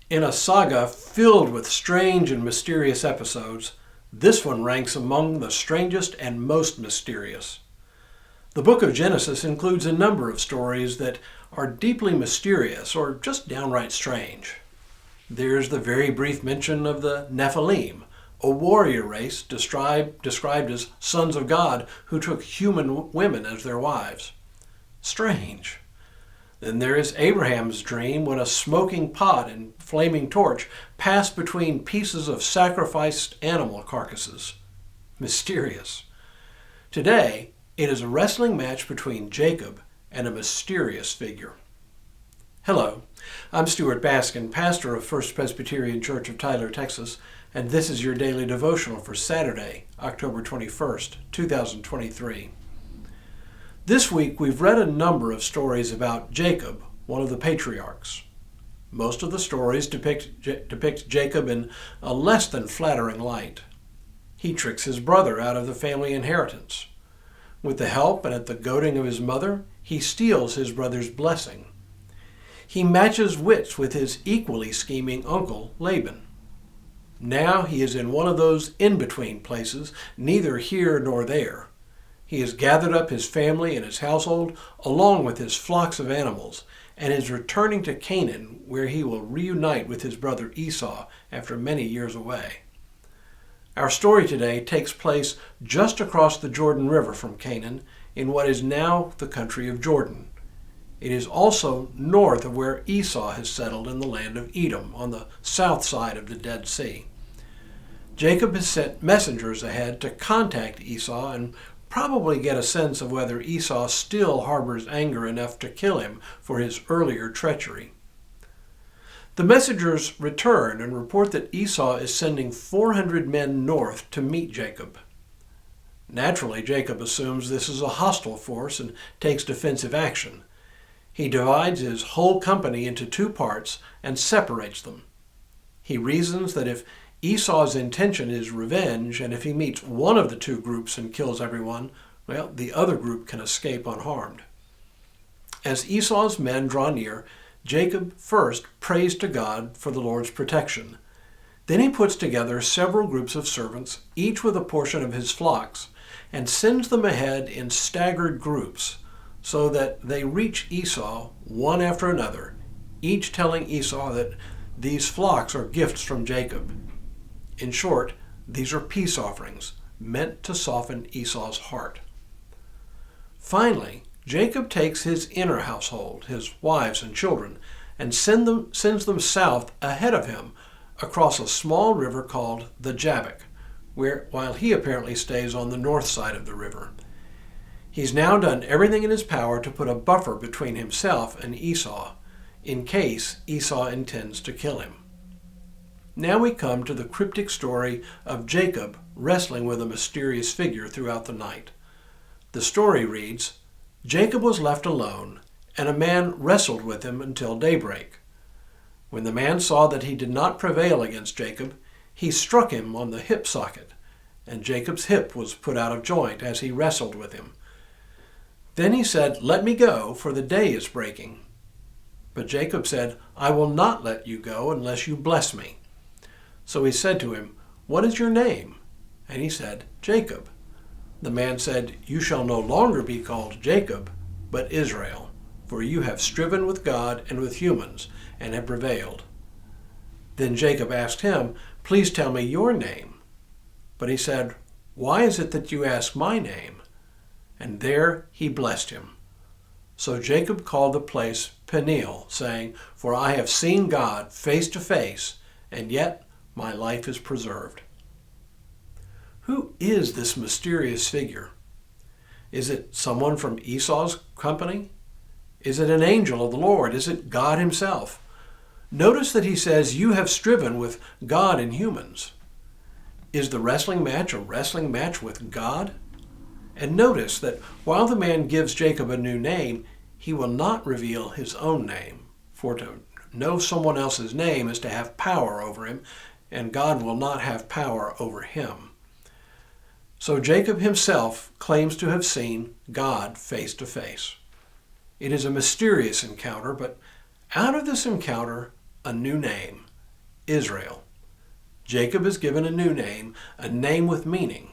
In a saga filled with strange and mysterious episodes, this one ranks among the strangest and most mysterious. The book of Genesis includes a number of stories that are deeply mysterious or just downright strange. There's the very brief mention of the Nephilim, a warrior race described as sons of God who took human women as their wives. Strange. Then there is Abraham's dream when a smoking pot and flaming torch passed between pieces of sacrificed animal carcasses. Mysterious. Today, it is a wrestling match between Jacob and a mysterious figure. Hello, I'm Stuart Baskin, pastor of First Presbyterian Church of Tyler, Texas, and this is your daily devotional for Saturday, October 21st, 2023. This week we've read a number of stories about Jacob, one of the patriarchs. Most of the stories depict Jacob in a less than flattering light. He tricks his brother out of the family inheritance. With the help and at the goading of his mother, he steals his brother's blessing. He matches wits with his equally scheming uncle, Laban. Now he is in one of those in-between places, neither here nor there. He has gathered up his family and his household, along with his flocks of animals, and is returning to Canaan, where he will reunite with his brother Esau after many years away. Our story today takes place just across the Jordan River from Canaan, in what is now the country of Jordan. It is also north of where Esau has settled in the land of Edom, on the south side of the Dead Sea. Jacob has sent messengers ahead to contact Esau and probably get a sense of whether Esau still harbors anger enough to kill him for his earlier treachery. The messengers return and report that Esau is sending 400 men north to meet Jacob. Naturally, Jacob assumes this is a hostile force and takes defensive action. He divides his whole company into two parts and separates them. He reasons that if Esau's intention is revenge, and if he meets one of the two groups and kills everyone, well, the other group can escape unharmed. As Esau's men draw near, Jacob first prays to God for the Lord's protection. Then he puts together several groups of servants, each with a portion of his flocks, and sends them ahead in staggered groups, so that they reach Esau one after another, each telling Esau that these flocks are gifts from Jacob. In short, these are peace offerings meant to soften Esau's heart. Finally, Jacob takes his inner household, his wives and children, and sends them south ahead of him across a small river called the Jabbok, while he apparently stays on the north side of the river. He's now done everything in his power to put a buffer between himself and Esau, in case Esau intends to kill him. Now we come to the cryptic story of Jacob wrestling with a mysterious figure throughout the night. The story reads, Jacob was left alone, and a man wrestled with him until daybreak. When the man saw that he did not prevail against Jacob, he struck him on the hip socket, and Jacob's hip was put out of joint as he wrestled with him. Then he said, "Let me go, for the day is breaking." But Jacob said, "I will not let you go unless you bless me." So he said to him, "What is your name?" And he said, "Jacob." The man said, "You shall no longer be called Jacob, but Israel, for you have striven with God and with humans, and have prevailed." Then Jacob asked him, "Please tell me your name." But he said, "Why is it that you ask my name?" And there he blessed him. So Jacob called the place Peniel, saying, "For I have seen God face to face, and yet my life is preserved." Who is this mysterious figure? Is it someone from Esau's company? Is it an angel of the Lord? Is it God himself? Notice that he says, "You have striven with God and humans." Is the wrestling match a wrestling match with God? And notice that while the man gives Jacob a new name, he will not reveal his own name. For to know someone else's name is to have power over him, and God will not have power over him. So Jacob himself claims to have seen God face to face. It is a mysterious encounter, but out of this encounter, a new name, Israel. Jacob is given a new name, a name with meaning.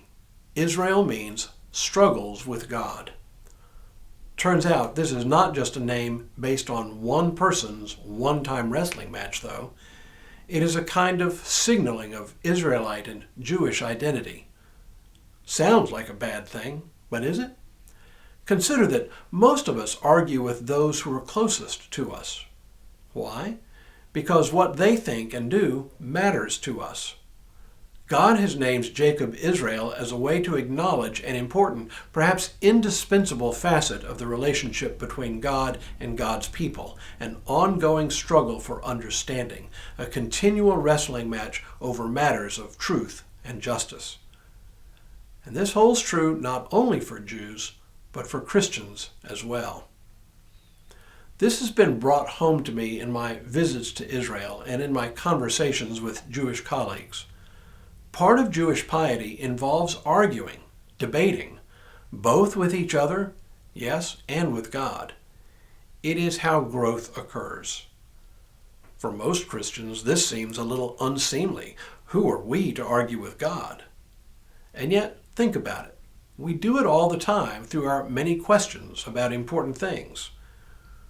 Israel means struggles with God. Turns out this is not just a name based on one person's one-time wrestling match, though. It is a kind of signaling of Israelite and Jewish identity. Sounds like a bad thing, but is it? Consider that most of us argue with those who are closest to us. Why? Because what they think and do matters to us. God has named Jacob Israel as a way to acknowledge an important, perhaps indispensable facet of the relationship between God and God's people, an ongoing struggle for understanding, a continual wrestling match over matters of truth and justice. And this holds true not only for Jews, but for Christians as well. This has been brought home to me in my visits to Israel and in my conversations with Jewish colleagues. Part of Jewish piety involves arguing, debating, both with each other, yes, and with God. It is how growth occurs. For most Christians, this seems a little unseemly. Who are we to argue with God? And yet, think about it. We do it all the time through our many questions about important things.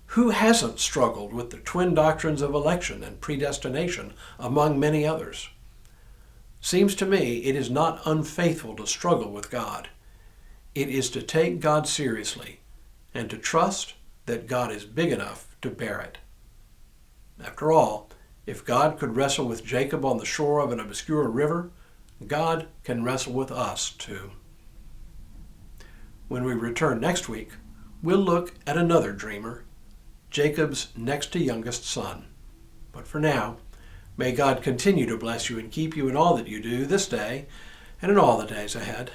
Who hasn't struggled with the twin doctrines of election and predestination, among many others? Seems to me it is not unfaithful to struggle with God. It is to take God seriously and to trust that God is big enough to bear it. After all, if God could wrestle with Jacob on the shore of an obscure river, God can wrestle with us too. When we return next week, we'll look at another dreamer, Jacob's next to youngest son. But for now, may God continue to bless you and keep you in all that you do this day and in all the days ahead.